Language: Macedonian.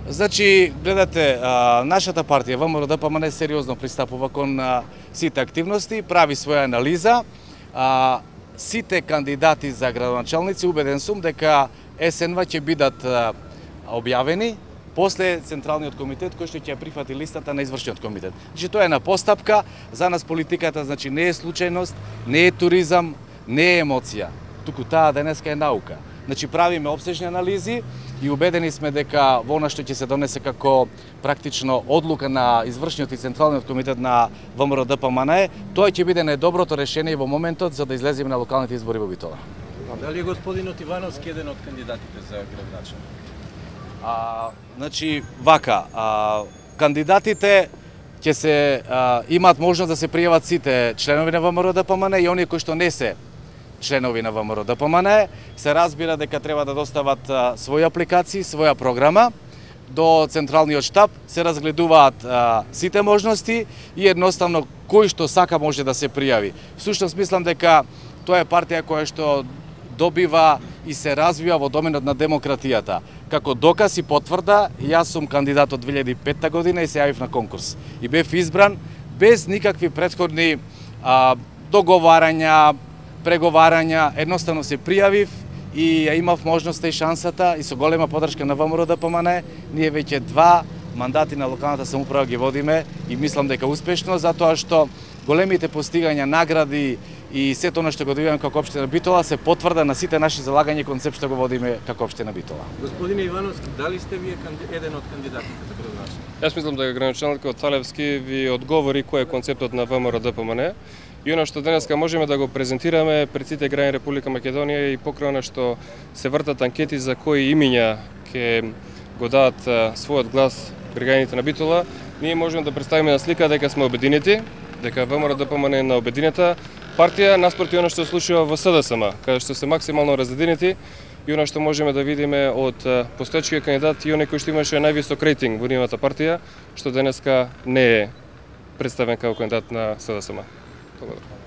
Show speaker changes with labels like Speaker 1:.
Speaker 1: Значи, гледате, нашата партија ВМРО-ДПМН сериозно пристапува кон сите активности, прави своја анализа. Сите кандидати за градоначалници, убеден сум дека есенва ќе бидат објавени после Централниот комитет кој што ќе прифати листата на извршниот комитет. Значи, тоа е на постапка. За нас политиката не е случајност, не е туризам, не е емоција. Туку таа денеска е наука. Значи, правиме обсежни анализи и убедени сме дека во она што ќе се донесе како практично одлука на извршниот и Централниот комитет на ВМРО-ДПМН, тоа ќе биде најдоброто решение во моментот за да излеземе на локалните избори во Битола.
Speaker 2: Дали е господинот Ивановски еден од кандидатите за градоначалник?
Speaker 1: Значи, вака, кандидатите ќе се имаат можност да се пријават сите членови на ВМРО-ДПМН и оние кои што не се членови на ВМРО-ДПМН, се разбира дека треба да достават своји апликации, своја програма. До Централниот штаб се разгледуваат сите можности и едноставно кој што сака може да се пријави. Всушност мислам дека тоа е партија која што добива и се развива во доменот на демократијата. Како доказ и потврда, јас сум кандидат од 2005 година и се јавив на конкурс. И бев избран без никакви претходни договарања, преговарања, едноставно се пријавив и ја имав можноста и шансата и со голема поддршка на ВМРО-ДПМН, ние веќе 2 мандати на локалната самоуправа ги водиме и мислам дека успешно, затоа што големите постигања, награди и сето она што го добиваме како општина Битола се потврда на сите наши залагања и концепт што го водиме како општина Битола.
Speaker 2: Господине Ивановски, дали сте вие еден од кандидатите за градоначалник?
Speaker 3: Јас мислам дека градоначалникот Талевски ви одговори кој е концептот на ВМРО-ДПМН. И оно што денеска можеме да го презентираме пред сите граѓани Република Македонија и покрај она што се вртат анкети за кои имиња ќе го дадат својот глас граѓаните на Битола, ние можеме да представиме на слика дека сме обединети, дека ВМРО-ДПМН е на обединета партија наспроти оно што се случува во СДСМ, каде што се максимално разединети и оно што можеме да видиме од постоечкиот кандидат и оној кој што имаше највисок рейтинг во нивната партија, што денеска не е представен како кандидат на СДСМ. Благодарам.